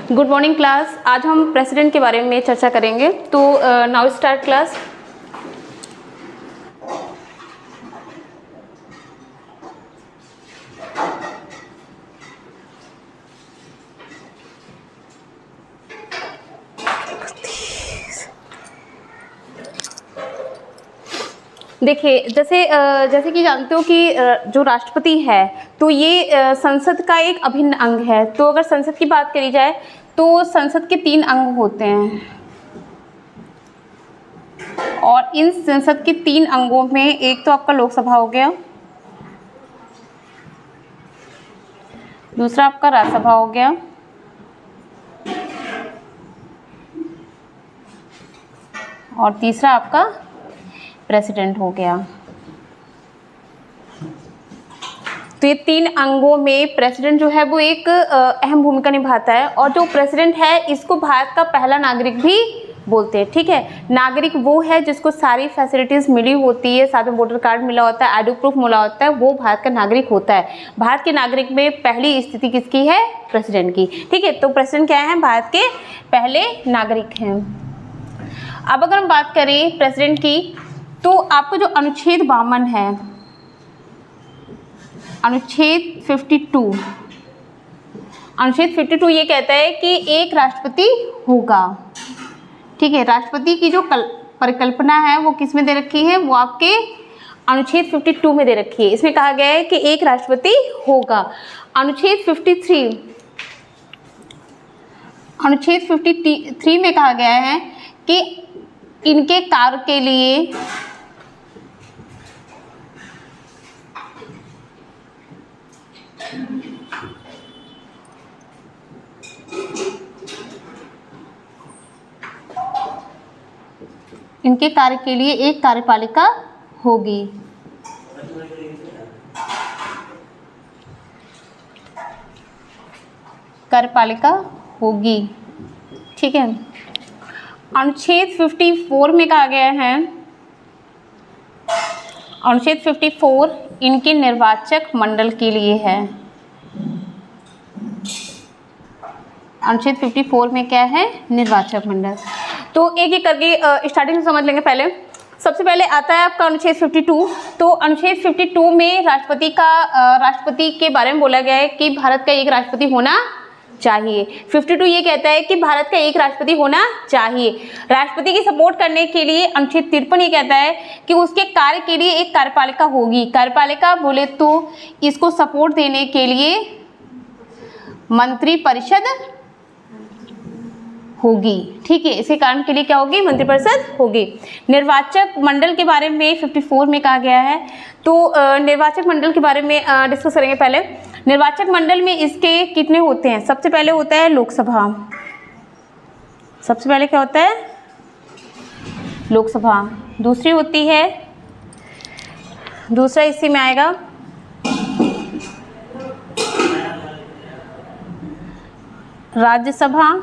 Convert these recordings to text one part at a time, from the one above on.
Good morning class. आज हम president के बारे में चर्चा करेंगे। तो नाउ स्टार्ट क्लास। देखिए, जैसे कि जानते हो कि जो राष्ट्रपति है तो ये संसद का एक अभिन्न अंग है। तो अगर संसद की बात करी जाए तो संसद के 3 अंग होते हैं और इन संसद के 3 अंगों में एक तो आपका लोकसभा हो गया, दूसरा आपका राज्यसभा हो गया और तीसरा आपका प्रेसिडेंट हो गया। तो ये 3 अंगों में प्रेसिडेंट जो है वो एक अहम भूमिका निभाता है और जो प्रेसिडेंट है इसको भारत का पहला नागरिक भी बोलते हैं। ठीक है, नागरिक वो है जिसको सारी फैसिलिटीज़ मिली होती है, साथ में वोटर कार्ड मिला होता है, आईडी प्रूफ मिला होता है, वो भारत का नागरिक होता है। भारत के नागरिक में पहली स्थिति किसकी है? प्रेसिडेंट की। ठीक है, तो प्रेसिडेंट क्या है? भारत के पहले नागरिक हैं। अब अगर हम बात करें प्रेसिडेंट की तो आपको जो अनुच्छेद 52 है, अनुच्छेद 52 ये कहता है कि एक राष्ट्रपति होगा। ठीक है, राष्ट्रपति की जो परिकल्पना है वो किस में दे रखी है? वो आपके अनुच्छेद 52 में दे रखी है। इसमें कहा गया है कि एक राष्ट्रपति होगा। अनुच्छेद 53 में कहा गया है कि इनके कार्य के लिए एक कार्यपालिका होगी। ठीक है, अनुच्छेद 54 में कहा गया है, अनुच्छेद 54 इनके निर्वाचक मंडल के लिए है। अनुच्छेद 54 में क्या है? निर्वाचक मंडल। तो एक एक करके स्टार्टिंग से समझ लेंगे। पहले सबसे पहले आता है आपका अनुच्छेद 52। तो अनुच्छेद 52 में राष्ट्रपति के बारे में बोला गया है कि भारत का एक राष्ट्रपति होना चाहिए। 52 ये कहता है कि भारत का एक राष्ट्रपति होना चाहिए। राष्ट्रपति की सपोर्ट करने के लिए अनुच्छेद 53 ये कहता है कि उसके कार्य के लिए एक कार्यपालिका होगी। कार्यपालिका बोले तो इसको सपोर्ट देने के लिए मंत्रिपरिषद होगी। ठीक है, इसी कारण के लिए क्या होगी? मंत्रिपरिषद होगी। निर्वाचक मंडल के बारे में 54 में कहा गया है। तो निर्वाचक मंडल के बारे में डिस्कस करेंगे। पहले निर्वाचक मंडल में इसके कितने होते हैं? सबसे पहले होता है लोकसभा। सबसे पहले क्या होता है? लोकसभा। दूसरी होती है, दूसरा इसी में आएगा राज्यसभा।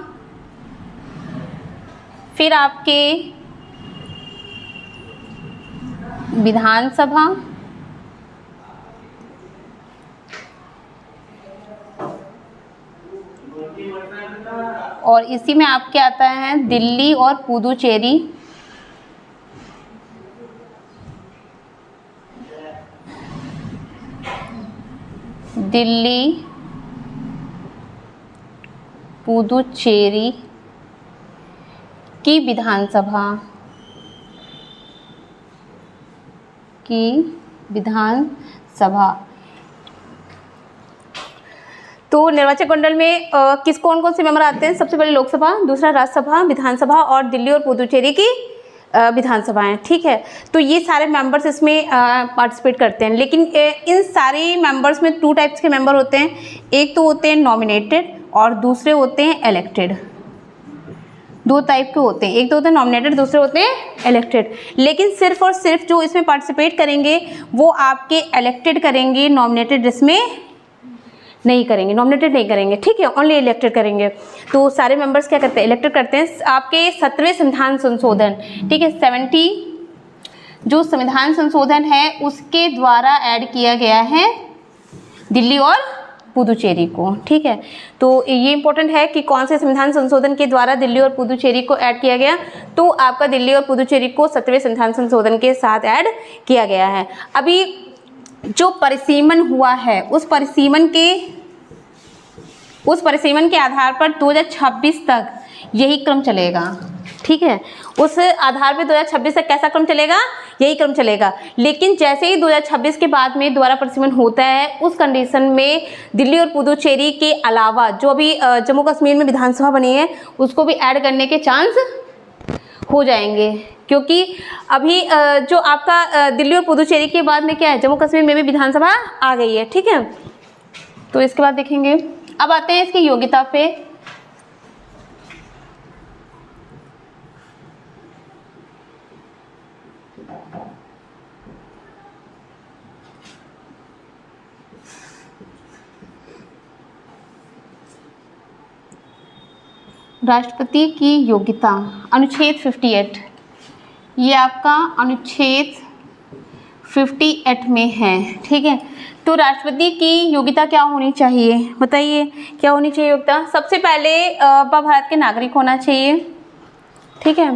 फिर आपके विधानसभा, और इसी में आपके आता है दिल्ली और पुदुचेरी। दिल्ली, पुदुचेरी की विधानसभा तो निर्वाचक मंडल में कौन कौन से मेंबर आते हैं? सबसे पहले लोकसभा, दूसरा राज्यसभा, विधानसभा और दिल्ली और पुदुचेरी की विधानसभाएं। ठीक है, तो ये सारे मेंबर्स इसमें पार्टिसिपेट करते हैं। लेकिन इन सारे मेंबर्स में 2 टाइप्स के मेंबर होते हैं। एक तो होते हैं नॉमिनेटेड और दूसरे होते हैं इलेक्टेड। 2 टाइप के होते हैं, एक तो होते हैं नॉमिनेटेड, दूसरे होते हैं इलेक्टेड। लेकिन सिर्फ और सिर्फ जो इसमें पार्टिसिपेट करेंगे वो आपके इलेक्टेड करेंगे, नॉमिनेटेड इसमें नहीं करेंगे, नॉमिनेटेड नहीं करेंगे। ठीक है, ओनली इलेक्टेड करेंगे। तो सारे मेंबर्स क्या करते हैं? इलेक्टेड करते हैं। आपके 70वें संविधान संशोधन, ठीक है, 70 जो संविधान संशोधन है उसके द्वारा ऐड किया गया है दिल्ली और पुदुचेरी को। ठीक है, तो ये इंपॉर्टेंट है कि कौन से संविधान संशोधन के द्वारा दिल्ली और पुदुचेरी को ऐड किया गया, तो आपका दिल्ली और पुदुचेरी को 7वें संविधान संशोधन के साथ ऐड किया गया है। अभी जो परिसीमन हुआ है उस परिसीमन के आधार पर 2026 तक यही क्रम चलेगा। ठीक है, उस आधार पे 2026 तक कैसा क्रम चलेगा, यही क्रम चलेगा। लेकिन जैसे ही 2026 के बाद में दोबारा परिसीमन होता है, उस कंडीशन में दिल्ली और पुदुचेरी के अलावा जो अभी जम्मू कश्मीर में विधानसभा बनी है उसको भी ऐड करने के चांस हो जाएंगे, क्योंकि अभी जो आपका दिल्ली और पुदुचेरी के बाद में क्या है, जम्मू कश्मीर में भी विधानसभा आ गई है। ठीक है, तो इसके बाद देखेंगे। अब आते हैं इसकी योग्यता पे। राष्ट्रपति की योग्यता अनुच्छेद 58, ये आपका अनुच्छेद 58 में है। ठीक है, तो राष्ट्रपति की योग्यता क्या होनी चाहिए, बताइए क्या होनी चाहिए योग्यता। सबसे पहले भारत के नागरिक होना चाहिए। ठीक है,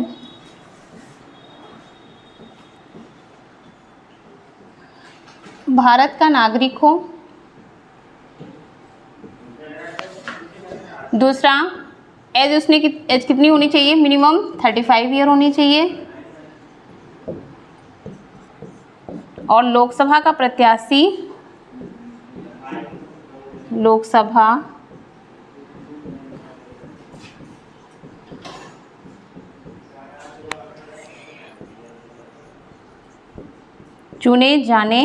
भारत का नागरिक हो। दूसरा, एज उसने एज कितनी होनी चाहिए, मिनिमम 35 ईयर होनी चाहिए। और लोकसभा का प्रत्याशी लोकसभा चुने जाने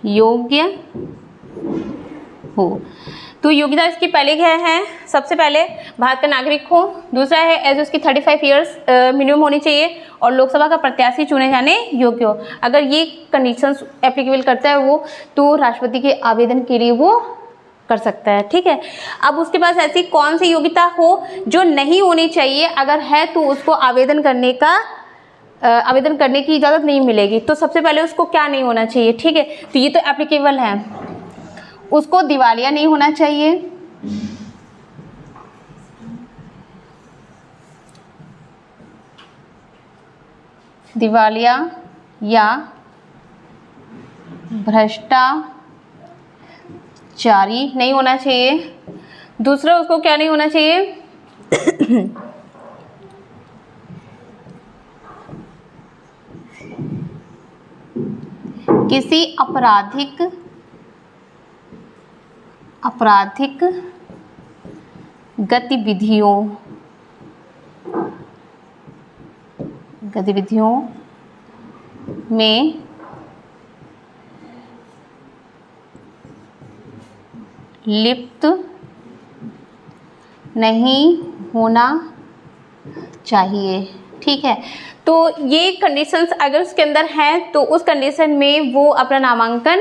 योग्य हो। तो योग्यता इसकी पहले क्या है, सबसे पहले भारत का नागरिक हो। दूसरा है एज उसकी 35 ईयर्स मिनिमम होनी चाहिए और लोकसभा का प्रत्याशी चुने जाने योग्य हो। अगर ये कंडीशंस एप्लीकेबल करता है वो, तो राष्ट्रपति के आवेदन के लिए वो कर सकता है। ठीक है, अब उसके पास ऐसी कौन सी योग्यता हो जो नहीं होनी चाहिए, अगर है तो उसको आवेदन करने की इजाज़त नहीं मिलेगी। तो सबसे पहले उसको क्या नहीं होना चाहिए। ठीक है, तो ये तो एप्लीकेबल है। उसको दिवालिया नहीं होना चाहिए, दिवालिया या भ्रष्टाचारी नहीं होना चाहिए। दूसरा, उसको क्या नहीं होना चाहिए किसी आपराधिक गतिविधियों में लिप्त नहीं होना चाहिए। ठीक है, तो ये कंडीशंस अगर उसके अंदर हैं तो उस कंडीशन में वो अपना नामांकन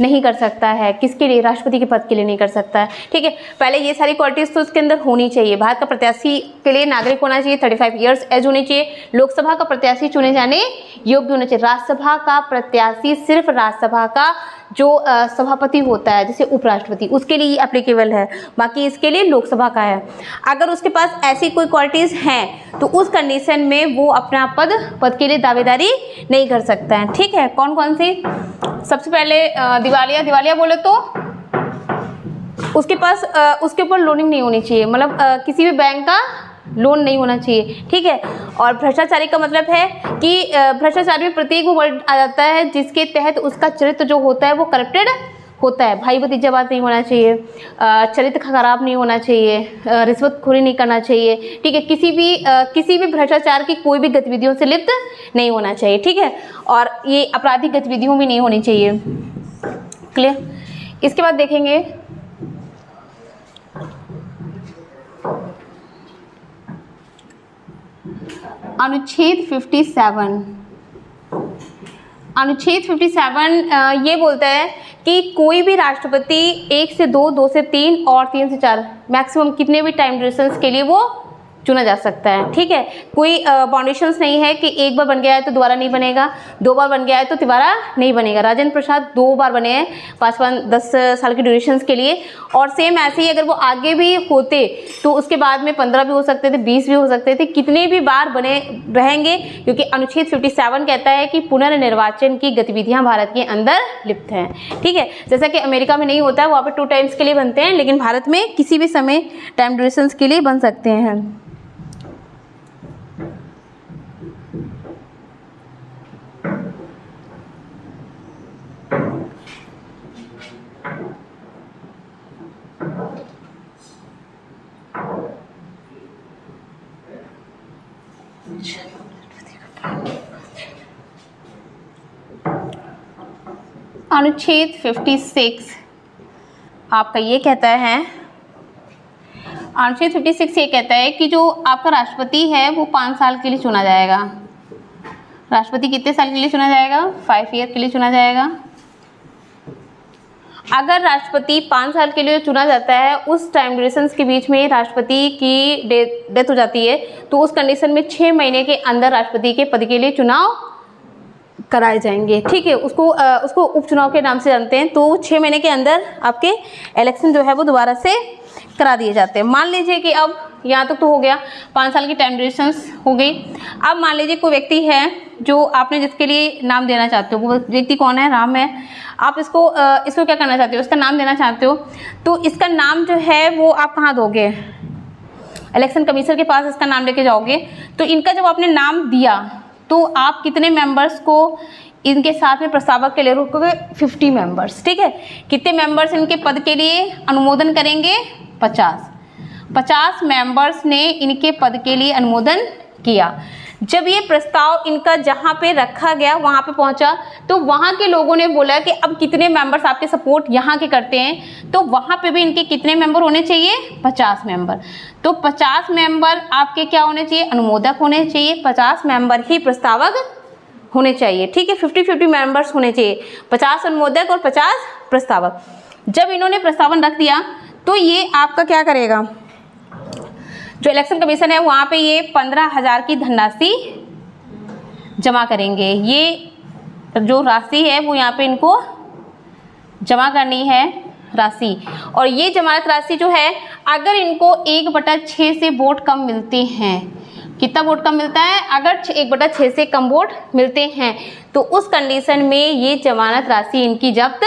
नहीं कर सकता है। किसके लिए, राष्ट्रपति के पद के लिए नहीं कर सकता है। ठीक है, पहले ये सारी क्वालिटीज तो उसके अंदर होनी चाहिए। भारत का प्रत्याशी के लिए नागरिक होना चाहिए, 35 ईयर्स एज होनी चाहिए, लोकसभा का प्रत्याशी चुने जाने योग्य होना चाहिए। राज्यसभा का प्रत्याशी सिर्फ राज्यसभा का जो सभापति होता है, जैसे उपराष्ट्रपति, उसके लिए एप्लीकेबल है, बाकी इसके लिए लोकसभा का है। अगर उसके पास ऐसी कोई क्वालिटीज़ हैं तो उस कंडीशन में वो अपना पद के लिए दावेदारी नहीं कर सकता है। ठीक है, कौन कौन सी, सबसे पहले दिवालिया बोले तो उसके पास उसके ऊपर लोनिंग नहीं होनी चाहिए, मतलब किसी भी बैंक का लोन नहीं होना चाहिए। ठीक है, और भ्रष्टाचारी का मतलब है कि भ्रष्टाचारी में प्रत्येक वो वर्ड आ जाता है जिसके तहत उसका चरित्र जो होता है वो करप्टेड होता है। भाई भतीजावाद नहीं होना चाहिए, चरित्र खराब नहीं होना चाहिए, रिश्वतखोरी नहीं करना चाहिए। ठीक है, किसी भी भ्रष्टाचार की कोई भी गतिविधियों से लिप्त नहीं होना चाहिए। ठीक है, और ये आपराधिक गतिविधियों में नहीं होनी चाहिए। क्लियर, इसके बाद देखेंगे अनुच्छेद 57। अनुच्छेद 57 ये बोलता है कि कोई भी राष्ट्रपति 1 से 2, 2 से 3 और 3 से 4 मैक्सिमम कितने भी टाइम ड्यूरेशंस के लिए वो चुना जा सकता है। ठीक है, कोई बाउंडेशंस नहीं है कि एक बार बन गया है तो दोबारा नहीं बनेगा, 2 बार बन गया है तो दोबारा नहीं बनेगा। राजेंद्र प्रसाद 2 बार बने हैं 5-10 साल की ड्यूरेशंस के लिए, और सेम ऐसे ही अगर वो आगे भी होते तो उसके बाद में 15 भी हो सकते थे, 20 भी हो सकते थे, कितने भी बार बने रहेंगे, क्योंकि अनुच्छेद 57 कहता है कि पुनर्निर्वाचन की गतिविधियां भारत के अंदर लिप्त हैं। ठीक है, जैसा कि अमेरिका में नहीं होता है, वहाँ पे 2 टाइम्स के लिए बनते हैं, लेकिन भारत में किसी भी समय टाइम ड्यूरेशंस के लिए बन सकते हैं। अनुच्छेद 56 आपका ये कहता है, अनुच्छेद 56 ये कहता है कि जो आपका राष्ट्रपति है वो 5 साल के लिए चुना जाएगा। राष्ट्रपति कितने साल के लिए चुना जाएगा? 5 ईयर के लिए चुना जाएगा। अगर राष्ट्रपति 5 साल के लिए चुना जाता है, उस टाइम ड्यूरेशंस के बीच में राष्ट्रपति की डेथ हो जाती है, तो उस कंडीशन में 6 महीने के अंदर राष्ट्रपति के पद के लिए चुनाव कराए जाएंगे। ठीक है, उसको उपचुनाव के नाम से जानते हैं। तो 6 महीने के अंदर आपके इलेक्शन जो है वो दोबारा से करा दिए जाते हैं। मान लीजिए कि अब यहाँ तक तो हो गया, 5 साल की टाइम ड्यूरेशंस हो गई। अब मान लीजिए कोई व्यक्ति है जो आपने जिसके लिए नाम देना चाहते हो, वो व्यक्ति कौन है? राम है। आप इसको क्या करना चाहते हो? इसका नाम देना चाहते हो, तो इसका नाम जो है वो आप कहाँ दोगे? इलेक्शन कमीशन के पास इसका नाम लेके जाओगे। तो इनका जब आपने नाम दिया तो आप कितने मेंबर्स को इनके साथ में प्रस्तावक के लिए रखोगे? 50 मेंबर्स। ठीक है, कितने मेंबर्स इनके पद के लिए अनुमोदन करेंगे? 50 मेंबर्स ने इनके पद के लिए अनुमोदन किया। जब ये प्रस्ताव इनका जहाँ पे रखा गया वहाँ पे पहुँचा, तो वहाँ के लोगों ने बोला कि अब कितने मेंबर्स आपके सपोर्ट यहाँ के करते हैं, तो वहाँ पे भी इनके कितने मेंबर होने चाहिए? 50 मेंबर। तो 50 मेंबर आपके क्या होने चाहिए? अनुमोदक होने चाहिए। 50 मेंबर ही प्रस्तावक होने चाहिए। ठीक है, 50-50 मेंबर्स होने चाहिए, 50 अनुमोदक और 50 प्रस्तावक। जब इन्होंने प्रस्तावन रख दिया तो ये आपका क्या करेगा? जो इलेक्शन कमीशन है वहाँ पे ये 15,000 की धनराशि जमा करेंगे। ये जो राशि है वो यहाँ पे इनको जमा करनी है राशि। और ये जमानत राशि जो है, अगर इनको 1/6 से वोट कम मिलते हैं, कितना वोट कम मिलता है? अगर 1/6 से कम वोट मिलते हैं तो उस कंडीशन में ये जमानत राशि इनकी जब्त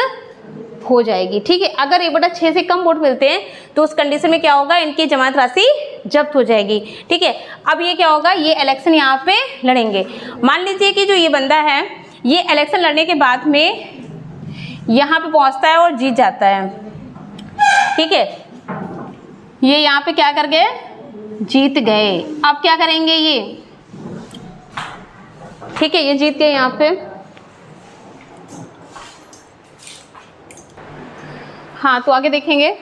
हो जाएगी। ठीक है, अगर 1/6 से कम वोट मिलते हैं तो उस कंडीशन में क्या होगा? इनकी जमानत राशि जब्त हो जाएगी। ठीक है, अब ये क्या होगा? ये इलेक्शन यहाँ पे लड़ेंगे। मान लीजिए कि जो ये बंदा है ये इलेक्शन लड़ने के बाद में यहाँ पे पहुँचता है और जीत जाता है। ठीक है, ये यहाँ पे क्या कर गए? जीत गए। अब क्या करेंगे ये? ठीक है, ये जीत गए यहाँ पे। हाँ, तो आगे देखेंगे।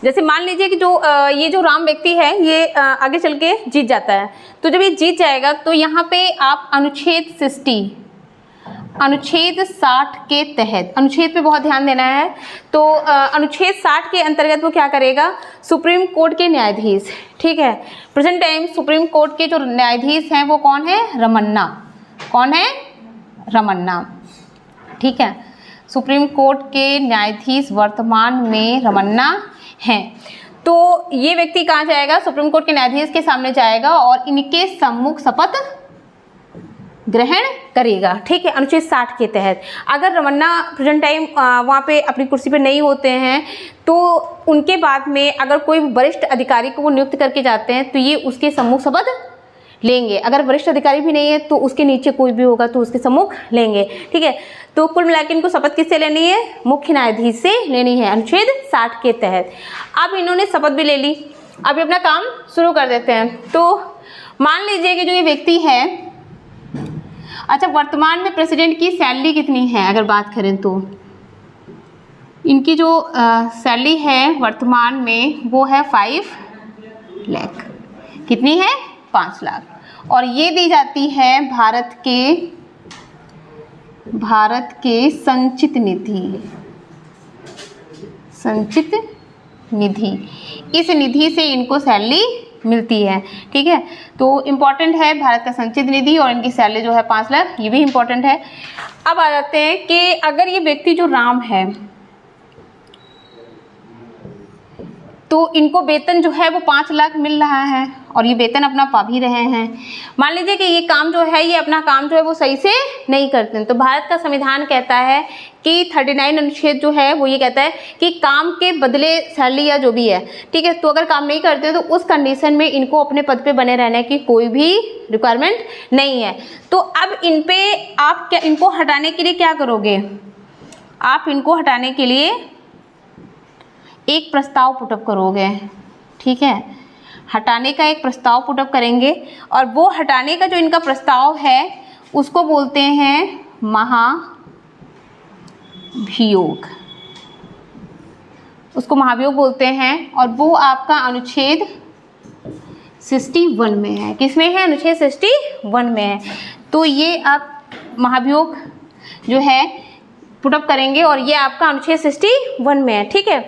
जैसे मान लीजिए कि जो ये जो राम व्यक्ति है ये आगे चल के जीत जाता है। तो जब ये जीत जाएगा तो यहाँ पे आप अनुच्छेद 60 के तहत, अनुच्छेद पे बहुत ध्यान देना है। तो अनुच्छेद 60 के अंतर्गत वो क्या करेगा? सुप्रीम कोर्ट के न्यायाधीश, ठीक है, प्रेजेंट टाइम सुप्रीम कोर्ट के जो न्यायाधीश हैं वो कौन है? रमन्ना। कौन है? रमन्ना। ठीक है, सुप्रीम कोर्ट के न्यायाधीश वर्तमान में रमन्ना हैं। तो ये व्यक्ति कहाँ जाएगा? सुप्रीम कोर्ट के न्यायाधीश के सामने जाएगा और इनके सम्मुख शपथ ग्रहण करेगा। ठीक है, अनुच्छेद 60 के तहत। अगर रमन्ना प्रेजेंट टाइम वहाँ पे अपनी कुर्सी पे नहीं होते हैं तो उनके बाद में अगर कोई वरिष्ठ अधिकारी को वो नियुक्त करके जाते हैं तो ये उसके सम्मुख शपथ लेंगे। अगर वरिष्ठ अधिकारी भी नहीं है तो उसके नीचे कोई भी होगा तो उसके सम्मुख लेंगे। ठीक है, तो कुल मिलाकर इनको शपथ किससे लेनी है? मुख्य न्यायाधीश से लेनी है, अनुच्छेद 60 के तहत। अब इन्होंने शपथ भी ले ली, अब अपना काम शुरू कर देते हैं। तो मान लीजिए कि जो ये व्यक्ति है, अच्छा, वर्तमान में प्रेसिडेंट की सैलरी कितनी है? अगर बात करें तो इनकी जो सैलरी है वर्तमान में वो है 5 लाख। कितनी है? 5 लाख। और ये दी जाती है भारत के संचित निधि। इस निधि से इनको सैलरी मिलती है। ठीक है, तो इम्पॉर्टेंट है भारत का संचित निधि और इनकी सैलरी जो है 5 लाख, ये भी इम्पॉर्टेंट है। अब आ जाते हैं कि अगर ये व्यक्ति जो राम है तो इनको वेतन जो है वो 5 लाख मिल रहा है और ये वेतन अपना पा भी रहे हैं। मान लीजिए कि ये काम जो है, ये अपना काम जो है वो सही से नहीं करते हैं, तो भारत का संविधान कहता है कि 39 अनुच्छेद जो है वो ये कहता है कि काम के बदले सैलरी या जो भी है, ठीक है, तो अगर काम नहीं करते तो उस कंडीशन में इनको अपने पद पे बने रहने की कोई भी रिक्वायरमेंट नहीं है। तो अब इन पे आप क्या, इनको हटाने के लिए क्या करोगे, आप इनको हटाने के लिए एक प्रस्ताव पुटअप करोगे। ठीक है, हटाने का एक प्रस्ताव पुटअप करेंगे और वो हटाने का जो इनका प्रस्ताव है उसको बोलते हैं महाभियोग, उसको महाभियोग बोलते हैं और वो आपका अनुच्छेद 61 में है। किसमें है? अनुच्छेद 61 में है। तो ये आप महाभियोग जो है पुटअप करेंगे और ये आपका अनुच्छेद 61 में है। ठीक है,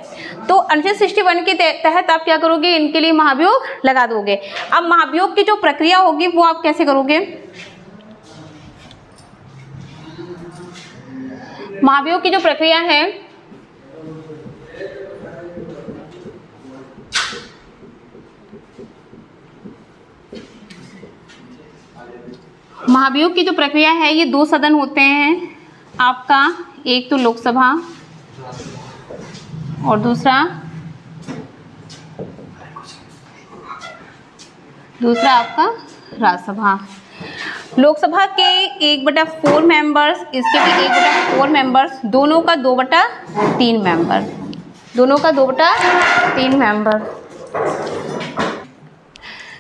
तो अनुच्छेद 61 के तहत आप क्या करोगे, इनके लिए महाभियोग लगा दोगे। अब महाभियोग की जो प्रक्रिया होगी वो आप कैसे करोगे, महाभियोग की जो प्रक्रिया है महाभियोग की जो प्रक्रिया है ये 2 सदन होते हैं आपका, एक तो लोकसभा और दूसरा आपका राज्यसभा। लोकसभा के 1/4 मेंबर्स, इसके भी 1/4 मेंबर्स, दोनों का 2/3 मेंबर, दोनों का 2/3 मेंबर।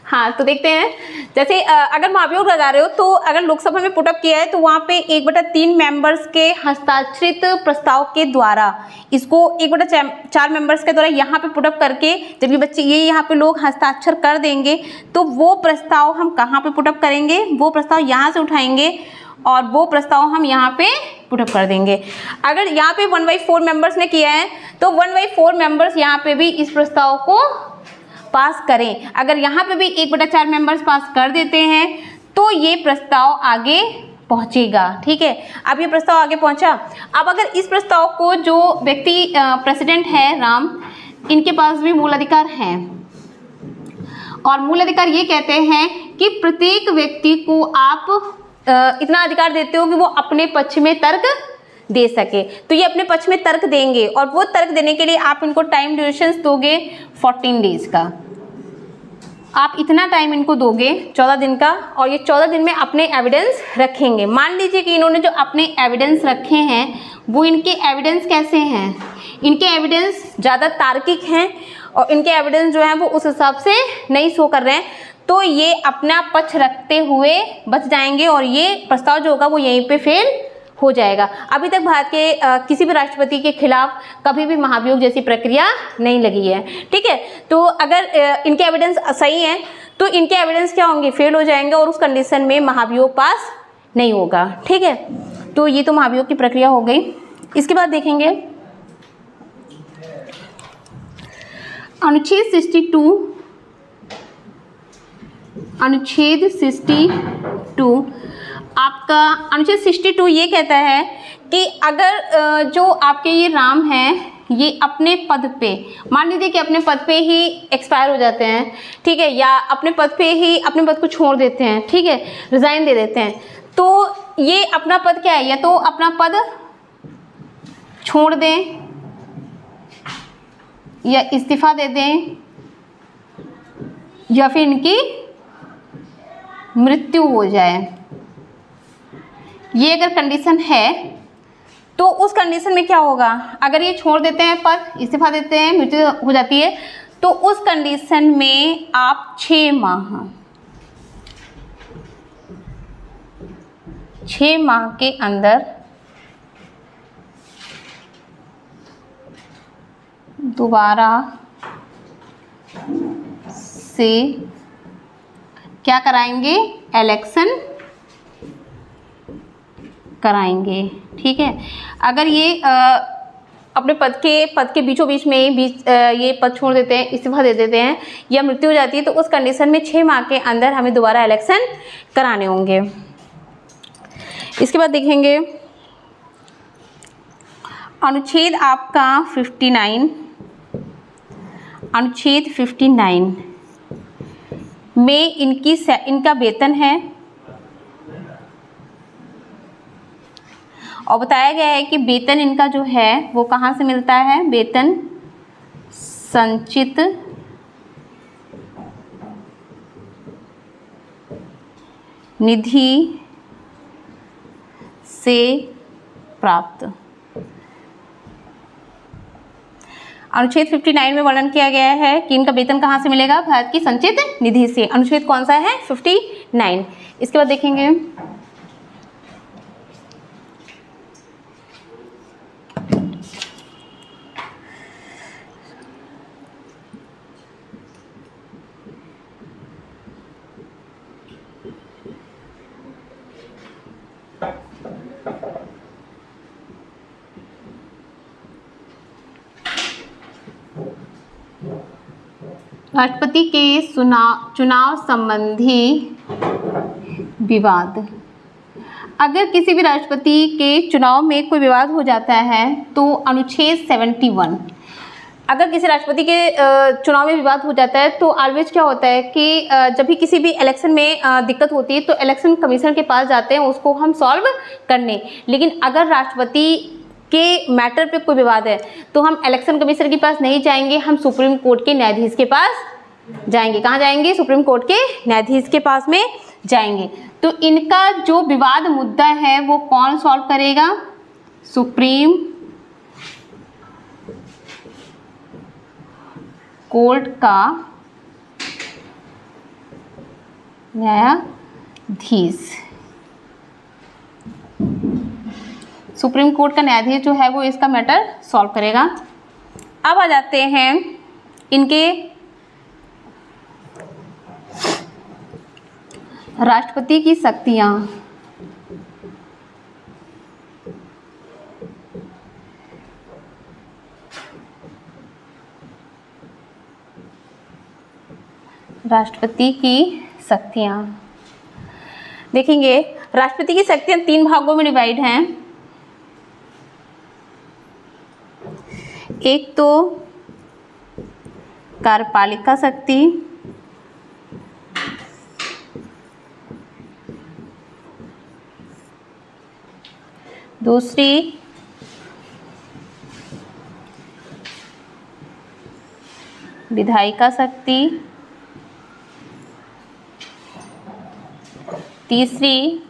हाँ, तो देखते हैं, जैसे अगर महाभियोग लगा रहे हो तो अगर लोकसभा में पुटअप किया है तो वहाँ पे 1/3 मेंबर्स के हस्ताक्षरित प्रस्ताव के द्वारा, इसको 1/4 मेंबर्स के द्वारा यहाँ पे पुटअप करके जब ये बच्चे ये यहाँ पे लोग हस्ताक्षर कर देंगे तो वो प्रस्ताव हम कहाँ पे पुटअप करेंगे, वो प्रस्ताव यहाँ से उठाएंगे और वो प्रस्ताव हम यहाँ पे पुटअप कर देंगे। अगर यहाँ पे 1/4 मेंबर्स ने किया है तो 1/4 मेंबर्स यहाँ पे भी इस प्रस्ताव को पास करें। अगर यहाँ पे भी 1/4 मेंबर्स पास कर देते हैं तो ये प्रस्ताव आगे पहुँचेगा। ठीक है, अब ये प्रस्ताव आगे पहुँचा। अब अगर इस प्रस्ताव को जो व्यक्ति प्रेसिडेंट है राम, इनके पास भी मूल अधिकार हैं और मूल अधिकार ये कहते हैं कि प्रत्येक व्यक्ति को आप इतना अधिकार देते हो कि वो अपने पक्ष में तर्क दे सके। तो ये अपने पक्ष में तर्क देंगे और वो तर्क देने के लिए आप इनको टाइम ड्यूरेशंस दोगे 14 डेज का। आप इतना टाइम इनको दोगे 14 दिन का और ये 14 दिन में अपने एविडेंस रखेंगे। मान लीजिए कि इन्होंने जो अपने एविडेंस रखे हैं वो इनके एविडेंस कैसे हैं, इनके एविडेंस ज़्यादा तार्किक हैं और इनके एविडेंस जो हैं वो उस हिसाब से नहीं शो कर रहे हैं, तो ये अपना पक्ष रखते हुए बच जाएंगे और ये प्रस्ताव जो होगा वो यहीं पे फेल हो जाएगा। अभी तक भारत के किसी भी राष्ट्रपति के खिलाफ कभी भी महाभियोग जैसी प्रक्रिया नहीं लगी है। ठीक है, तो अगर इनके एविडेंस सही हैं तो इनके एविडेंस क्या होंगे, फेल हो जाएंगे और उस कंडीशन में महाभियोग पास नहीं होगा। ठीक है, तो ये तो महाभियोग की प्रक्रिया हो गई। इसके बाद देखेंगे अनुच्छेद 62 आपका अनुच्छेद 62 ये कहता है कि अगर जो आपके ये राम हैं ये अपने पद पे, मान लीजिए कि अपने पद पे ही एक्सपायर हो जाते हैं, ठीक है, या अपने पद पे ही अपने पद को छोड़ देते हैं, ठीक है, रिज़ाइन दे देते हैं, तो ये अपना पद क्या है, या तो अपना पद छोड़ दें या इस्तीफा दे दें या फिर इनकी मृत्यु हो जाए। ये अगर कंडीशन है तो उस कंडीशन में क्या होगा, अगर ये छोड़ देते हैं पद, इस्तीफा देते हैं, मृत्यु हो जाती है, तो उस कंडीशन में आप 6 माह के अंदर दोबारा से क्या कराएंगे, इलेक्शन कराएंगे। ठीक है, अगर ये अपने पद के बीचों बीच में ये पद छोड़ देते हैं, इस्तीफा दे देते हैं या मृत्यु हो जाती है, तो उस कंडीशन में 6 माह के अंदर हमें दोबारा इलेक्शन कराने होंगे। इसके बाद देखेंगे अनुच्छेद आपका 59, अनुच्छेद 59 में इनका वेतन है और बताया गया है कि वेतन इनका जो है वो कहाँ से मिलता है, वेतन संचित निधि से प्राप्त। अनुच्छेद 59 में वर्णन किया गया है कि इनका वेतन कहाँ से मिलेगा, भारत की संचित निधि से। अनुच्छेद कौन सा है, 59। इसके बाद देखेंगे राष्ट्रपति के चुनाव संबंधी विवाद। अगर किसी भी राष्ट्रपति के चुनाव में कोई विवाद हो जाता है तो अनुच्छेद 71, अगर किसी राष्ट्रपति के चुनाव में विवाद हो जाता है तो ऑलवेज क्या होता है कि जब भी किसी भी इलेक्शन में दिक्कत होती है तो इलेक्शन कमीशन के पास जाते हैं उसको हम सॉल्व करने। लेकिन अगर राष्ट्रपति के मैटर पे कोई विवाद है तो हम इलेक्शन कमीशन के पास नहीं जाएंगे, हम सुप्रीम कोर्ट के न्यायाधीश के पास जाएंगे। कहाँ जाएंगे, सुप्रीम कोर्ट के न्यायाधीश के पास में जाएंगे। तो इनका जो विवाद मुद्दा है वो कौन सॉल्व करेगा, सुप्रीम कोर्ट का न्यायाधीश। सुप्रीम कोर्ट का न्यायाधीश जो है वो इसका मैटर सॉल्व करेगा। अब आ जाते हैं इनके राष्ट्रपति की शक्तियां। राष्ट्रपति की शक्तियां देखेंगे। राष्ट्रपति की शक्तियां 3 भागों में डिवाइड हैं। एक तो कार्यपालिका शक्ति, दूसरी विधायिका शक्ति, तीसरी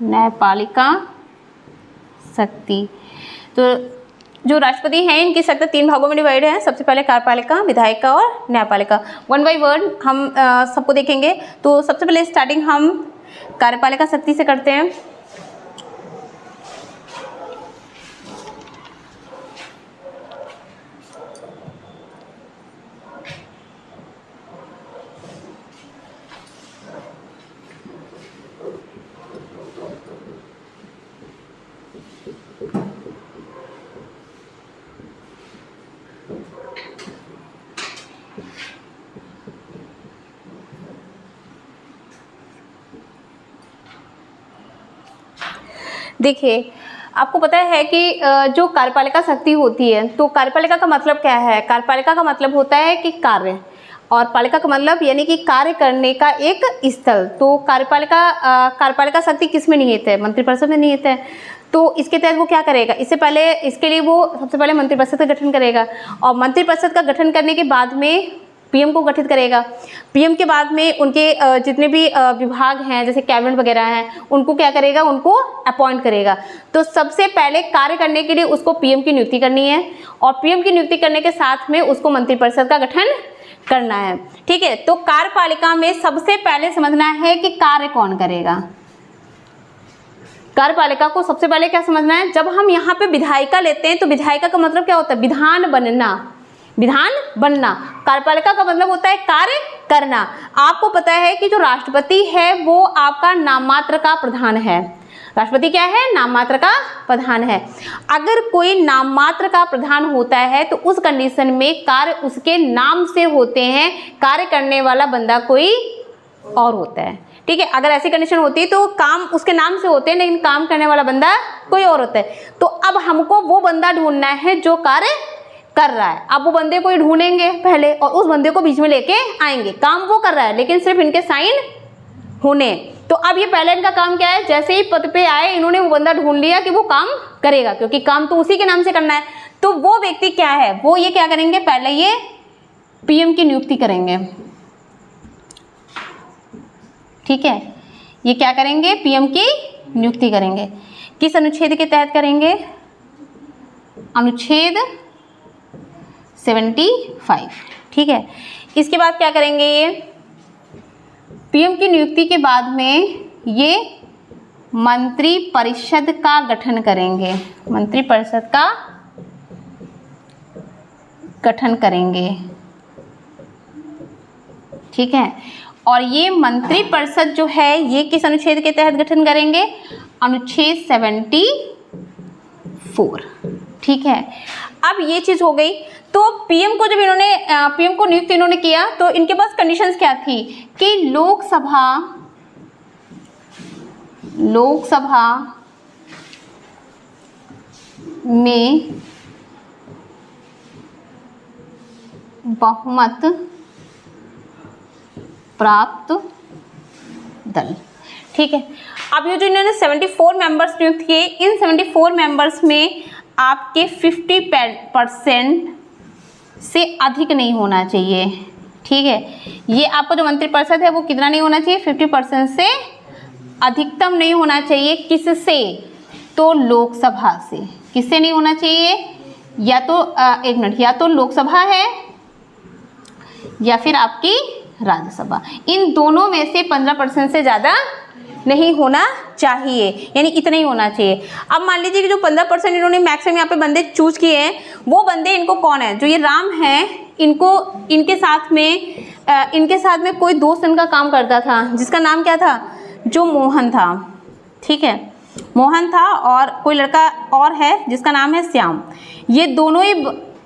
न्यायपालिका शक्ति। तो जो राष्ट्रपति हैं इनकी शक्ति 3 भागों में डिवाइड है। सबसे पहले कार्यपालिका, विधायिका और न्यायपालिका। वन बाय वन हम सबको देखेंगे। तो सबसे पहले स्टार्टिंग हम कार्यपालिका शक्ति से करते हैं। देखिए, आपको पता है कि जो कार्यपालिका शक्ति होती है, तो कार्यपालिका का मतलब क्या है? कार्यपालिका का मतलब होता है कि कार्य, और पालिका का मतलब यानी कि कार्य करने का एक स्थल। तो कार्यपालिका शक्ति किस में निहित है? मंत्रिपरिषद में निहित है। तो इसके तहत वो क्या करेगा? इसके लिए वो सबसे पहले मंत्रिपरिषद का गठन करेगा, और मंत्रिपरिषद का गठन करने के बाद में पीएम को गठित करेगा। पीएम के बाद में उनके जितने भी विभाग हैं, जैसे कैबिनेट वगैरह हैं, उनको क्या करेगा? उनको अपॉइंट करेगा। तो सबसे पहले कार्य करने के लिए उसको पीएम की नियुक्ति करनी है, और पीएम की नियुक्ति करने के साथ में उसको मंत्रिपरिषद का गठन करना है। ठीक है, तो कार्यपालिका में सबसे पहले समझना है कि कार्य कौन करेगा। कार्यपालिका को सबसे पहले क्या समझना है? जब हम यहाँ पे विधायिका लेते हैं तो विधायिका का मतलब क्या होता है? विधान बनना, विधान बनना। कार्यपालिका का मतलब होता है कार्य करना। आपको पता है कि जो राष्ट्रपति है वो आपका नाम मात्र का प्रधान है। राष्ट्रपति क्या है? नाम मात्र का प्रधान है। अगर कोई नाम मात्र का प्रधान होता है तो उस कंडीशन में कार्य उसके नाम से होते हैं, कार्य करने वाला बंदा कोई और होता है। ठीक है, अगर ऐसी कंडीशन होती है तो काम उसके नाम से होते हैं लेकिन काम करने वाला बंदा कोई और होता है। तो अब हमको वो बंदा ढूंढना है जो कार्य कर रहा है। अब वो बंदे को ही ढूंढेंगे पहले और उस बंदे को बीच में लेके आएंगे। काम वो कर रहा है लेकिन सिर्फ इनके साइन होने। तो अब ये पहले इनका काम क्या है? जैसे ही पद पे आए इन्होंने वो बंदा ढूंढ लिया कि वो काम करेगा, क्योंकि काम तो उसी के नाम से करना है। तो वो व्यक्ति क्या है? वो ये क्या करेंगे? पहले ये पीएम की नियुक्ति करेंगे। ठीक है, ये क्या करेंगे? पीएम की नियुक्ति करेंगे। किस अनुच्छेद के तहत करेंगे? अनुच्छेद 75। ठीक है, इसके बाद क्या करेंगे? ये पीएम की नियुक्ति के बाद में ये मंत्री परिषद का गठन करेंगे। मंत्री परिषद का गठन करेंगे। ठीक है, और ये मंत्री परिषद जो है ये किस अनुच्छेद के तहत गठन करेंगे? अनुच्छेद 74। ठीक है, अब ये चीज हो गई। तो पीएम को जब इन्होंने पीएम को नियुक्त इन्होंने किया तो इनके पास कंडीशंस क्या थी कि लोकसभा में बहुमत प्राप्त दल। ठीक है, अब ये जो इन्होंने 74 मेंबर्स नियुक्त किए, इन 74 मेंबर्स में आपके 50% से अधिक नहीं होना चाहिए। ठीक है, ये आपका जो मंत्रिपरिषद है वो कितना नहीं होना चाहिए? 50% से अधिकतम नहीं होना चाहिए। किससे? तो लोकसभा से। किससे नहीं होना चाहिए? या तो एक मिनट, या तो लोकसभा है या फिर आपकी राज्यसभा। इन दोनों में से 15% से ज़्यादा नहीं होना चाहिए, यानी इतना ही होना चाहिए। अब मान लीजिए कि जो 15% इन्होंने मैक्सिमम यहाँ पे बंदे चूज किए हैं, वो बंदे इनको कौन है? जो ये राम है, इनको इनके साथ में कोई दोस्त इनका काम करता था जिसका नाम क्या था? जो मोहन था। ठीक है, मोहन था और कोई लड़का और है जिसका नाम है श्याम। ये दोनों ही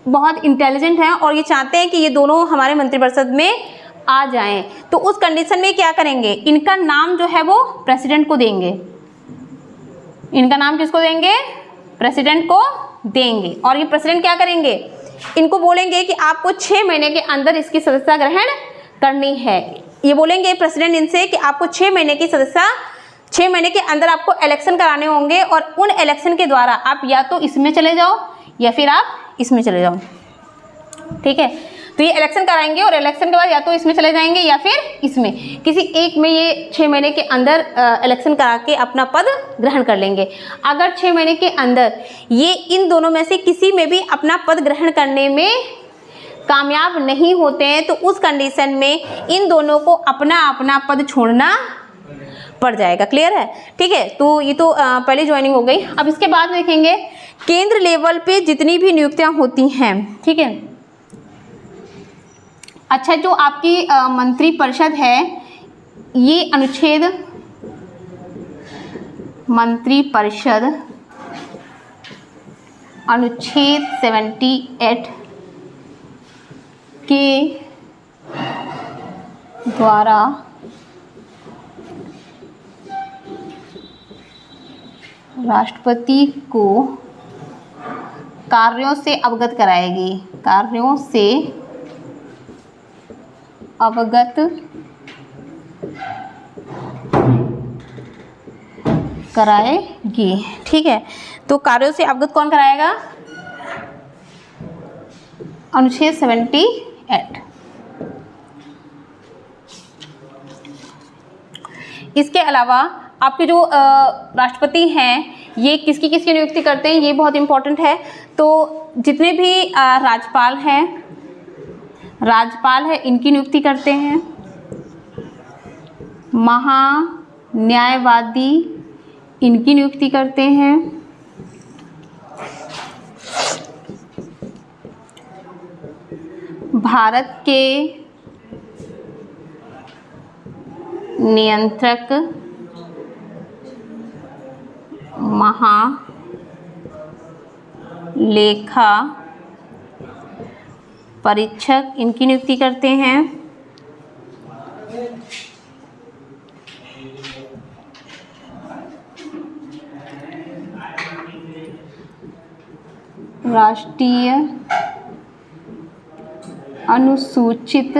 बहुत इंटेलिजेंट हैं और ये चाहते हैं कि ये दोनों हमारे मंत्रिपरिषद में आ जाएं। तो उस कंडीशन में क्या करेंगे? इनका नाम जो है वो प्रेसिडेंट को देंगे। इनका नाम किसको देंगे? प्रेसिडेंट को देंगे। और ये प्रेसिडेंट क्या करेंगे? इनको बोलेंगे कि आपको 6 महीने के अंदर इसकी सदस्यता ग्रहण करनी है। ये बोलेंगे प्रेसिडेंट इनसे कि आपको 6 महीने की सदस्यता, 6 महीने के अंदर आपको इलेक्शन कराने होंगे और उन इलेक्शन के द्वारा आप या तो इसमें चले जाओ या फिर आप इसमें चले जाओ। ठीक है, तो ये इलेक्शन कराएंगे और इलेक्शन के बाद या तो इसमें चले जाएंगे या फिर इसमें, किसी एक में ये 6 महीने के अंदर इलेक्शन करा के अपना पद ग्रहण कर लेंगे। अगर 6 महीने के अंदर ये इन दोनों में से किसी में भी अपना पद ग्रहण करने में कामयाब नहीं होते हैं तो उस कंडीशन में इन दोनों को अपना अपना पद छोड़ना पड़ जाएगा। क्लियर है? ठीक है, तो ये तो पहले ज्वाइनिंग हो गई। अब इसके बाद देखेंगे केंद्र लेवल पे जितनी भी नियुक्तियां होती हैं। ठीक है, अच्छा, जो आपकी मंत्री परिषद है ये अनुच्छेद मंत्री परिषद अनुच्छेद 78 के द्वारा राष्ट्रपति को कार्यों से अवगत कराएगी। कार्यों से अवगत कराएगी। ठीक है, तो कार्यों से अवगत कौन कराएगा? अनुच्छेद 78। इसके अलावा आपके जो राष्ट्रपति हैं ये किसकी किसकी नियुक्ति करते हैं, ये बहुत इंपॉर्टेंट है। तो जितने भी राज्यपाल है इनकी नियुक्ति करते हैं। महान्यायवादी इनकी नियुक्ति करते हैं। भारत के नियंत्रक महालेखा परीक्षक इनकी नियुक्ति करते हैं। राष्ट्रीय अनुसूचित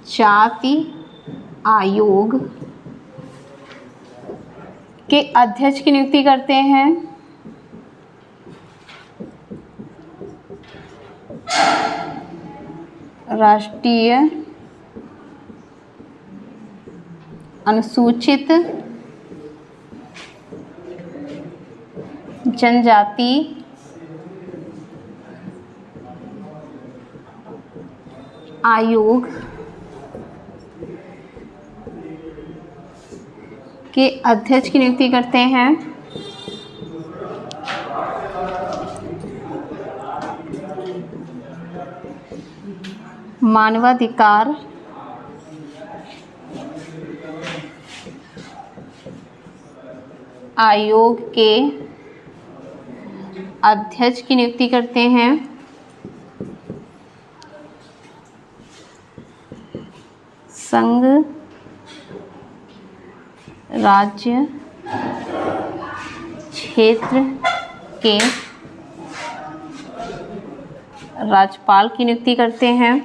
जाति आयोग के अध्यक्ष की नियुक्ति करते हैं। राष्ट्रीय अनुसूचित जनजाति आयोग के अध्यक्ष की नियुक्ति करते हैं। मानवाधिकार आयोग के अध्यक्ष की नियुक्ति करते हैं। संघ राज्य क्षेत्र के राज्यपाल की नियुक्ति करते हैं।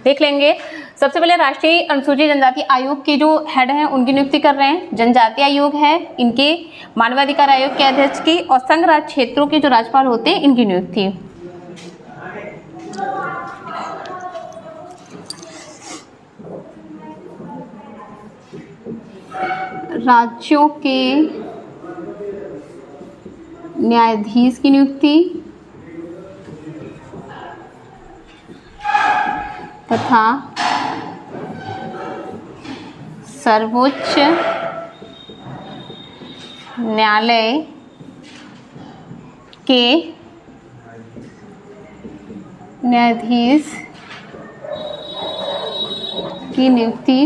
देख लेंगे, सबसे पहले राष्ट्रीय अनुसूचित जनजाति आयोग के जो हेड हैं उनकी नियुक्ति कर रहे हैं। जनजाति आयोग है इनके, मानवाधिकार आयोग के अध्यक्ष की, और संघ राज्य क्षेत्रों के जो राज्यपाल होते हैं इनकी नियुक्ति। राज्यों के न्यायाधीश की नियुक्ति तथा सर्वोच्च न्यायालय के न्यायाधीश की नियुक्ति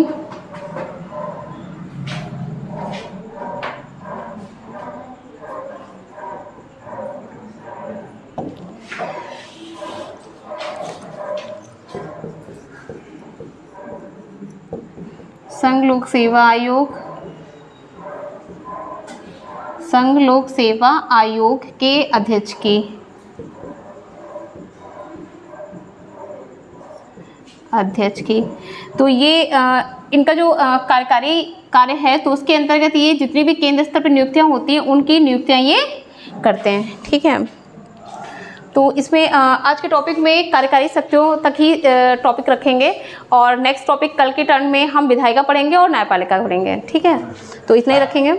संघ लोक सेवा आयोग, संघ लोक सेवा आयोग के अध्यक्ष की, तो ये इनका जो कार्यकारी कार्य है, तो उसके अंतर्गत ये जितनी भी केंद्र स्तर पर नियुक्तियां होती हैं उनकी नियुक्तियां ये करते हैं। ठीक है, तो इसमें आज के टॉपिक में कार्यकारी शक्तियों तक ही टॉपिक रखेंगे, और नेक्स्ट टॉपिक कल के टर्न में हम विधायिका पढ़ेंगे और न्यायपालिका पढ़ेंगे। ठीक है, तो इतना ही रखेंगे।